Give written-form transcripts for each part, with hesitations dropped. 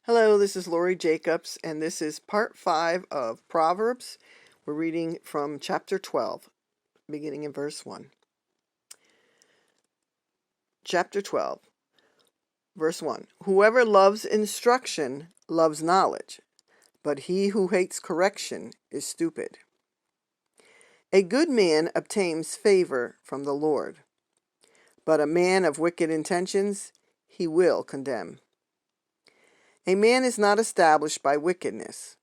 Hello, this is Lori Jacobs, and this is part 5 of Proverbs. We're reading from chapter 12, beginning in verse 1. Chapter 12, verse 1. Whoever loves instruction loves knowledge, but he who hates correction is stupid. A good man obtains favor from the Lord, but a man of wicked intentions he will condemn. A man is not established by wickedness,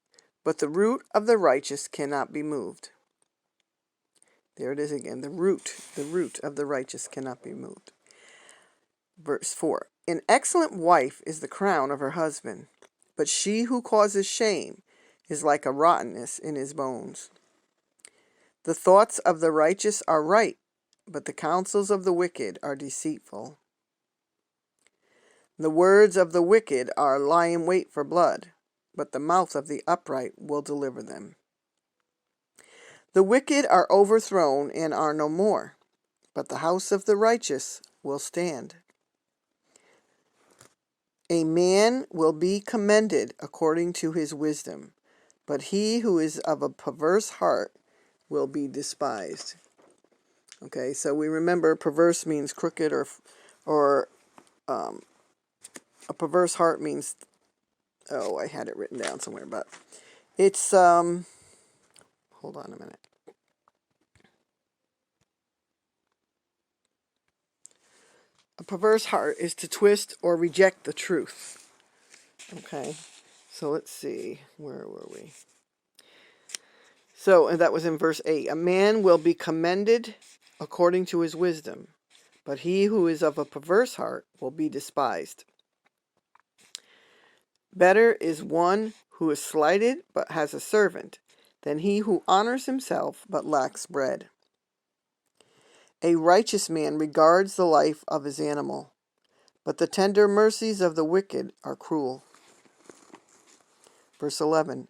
but the root of the righteous cannot be moved. There it is again, the root of the righteous cannot be moved. Verse 4. An excellent wife is the crown of her husband, but she who causes shame is like a rottenness in his bones. The thoughts of the righteous are right, but the counsels of the wicked are deceitful. The words of the wicked are lie in wait for blood, but the mouth of the upright will deliver them. The wicked are overthrown and are no more, but the house of the righteous will stand. A man will be commended according to his wisdom, but he who is of a perverse heart will be despised. Okay, so we remember perverse means crooked, or a perverse heart means, I had it written down somewhere, but it's, hold on a minute. A perverse heart is to twist or reject the truth. Okay, so let's see, where were we? So, and that was in verse 8. A man will be commended according to his wisdom, but he who is of a perverse heart will be despised. Better is one who is slighted but has a servant than he who honors himself but lacks bread. A righteous man regards the life of his animal, but the tender mercies of the wicked are cruel. Verse 11.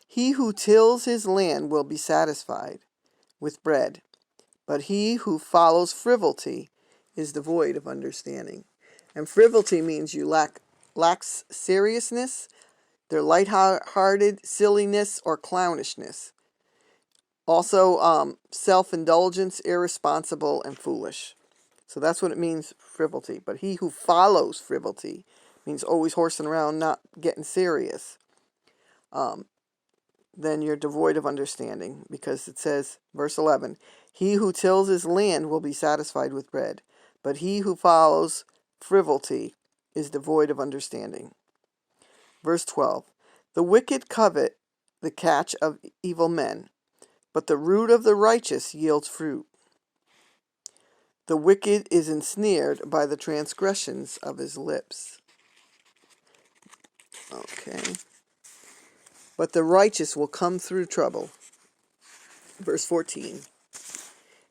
He who tills his land will be satisfied with bread, but he who follows frivolity is devoid of understanding. And frivolity means you lacks seriousness, they're lighthearted, silliness, or clownishness. Also, self-indulgence, irresponsible, and foolish. So that's what it means, frivolity. But he who follows frivolity means always horsing around, not getting serious. Then you're devoid of understanding, because it says, verse 11, he who tills his land will be satisfied with bread, but he who follows frivolity is devoid of understanding. Verse 12, the wicked covet the catch of evil men, but the root of the righteous yields fruit. The wicked is ensnared by the transgressions of his lips. Okay. But the righteous will come through trouble. Verse 14.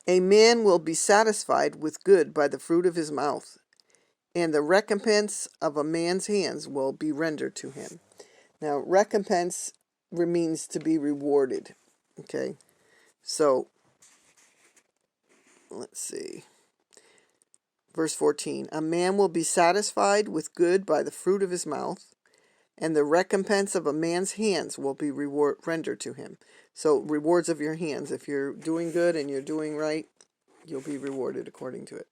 A man will be satisfied with good by the fruit of his mouth, and the recompense of a man's hands will be rendered to him. Now, recompense means to be rewarded. Okay, so let's see. Verse 14. A man will be satisfied with good by the fruit of his mouth, and the recompense of a man's hands will be rendered to him. So, rewards of your hands. If you're doing good and you're doing right, you'll be rewarded according to it.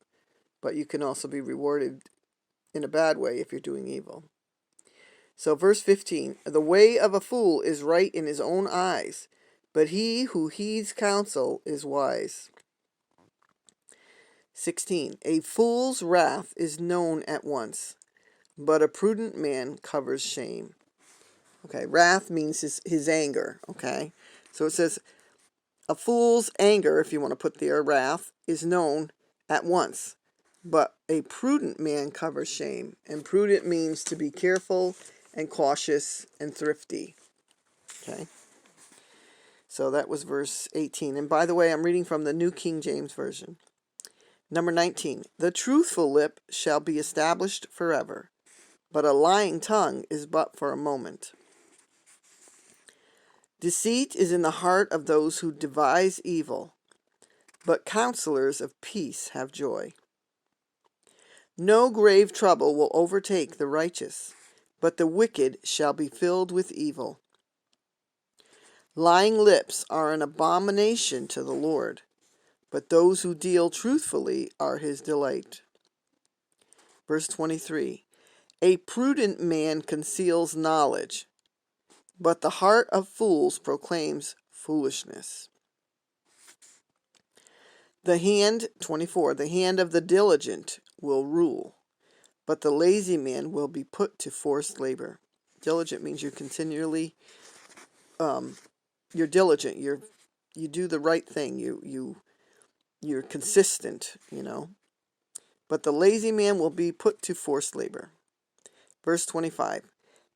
But you can also be rewarded in a bad way if you're doing evil. So, verse 15. The way of a fool is right in his own eyes, but he who heeds counsel is wise. 16. A fool's wrath is known at once, but a prudent man covers shame. Okay, wrath means his anger, okay? So it says, a fool's anger, if you want to put there, wrath, is known at once, but a prudent man covers shame. And prudent means to be careful and cautious and thrifty, okay? So that was verse 18. And by the way, I'm reading from the New King James Version. Number 19, the truthful lip shall be established forever, but a lying tongue is but for a moment. Deceit is in the heart of those who devise evil, but counselors of peace have joy. No grave trouble will overtake the righteous, but the wicked shall be filled with evil. Lying lips are an abomination to the Lord, but those who deal truthfully are his delight. Verse 23, a prudent man conceals knowledge, but the heart of fools proclaims foolishness. 24, the hand of the diligent will rule, but the lazy man will be put to forced labor. Diligent means you're continually, you're diligent, you do the right thing, you're consistent, But the lazy man will be put to forced labor. Verse 25,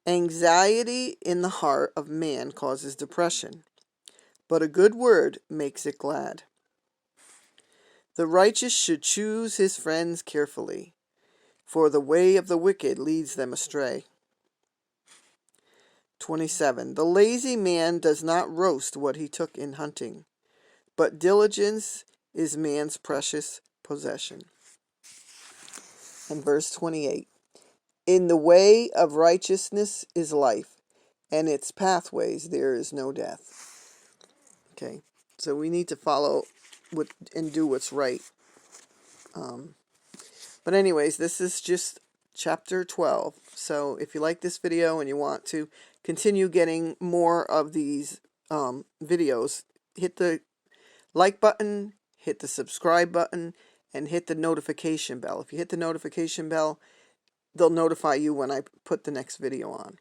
anxiety in the heart of man causes depression, but a good word makes it glad. The righteous should choose his friends carefully, for the way of the wicked leads them astray. 27. The lazy man does not roast what he took in hunting, but diligence is man's precious possession. And verse 28. In the way of righteousness is life, and its pathways there is no death. Okay, so we need to follow and do what's right. But anyways, this is just chapter 12. So if you like this video and you want to continue getting more of these videos, hit the like button, hit the subscribe button, and hit the notification bell. If you hit the notification bell, they'll notify you when I put the next video on.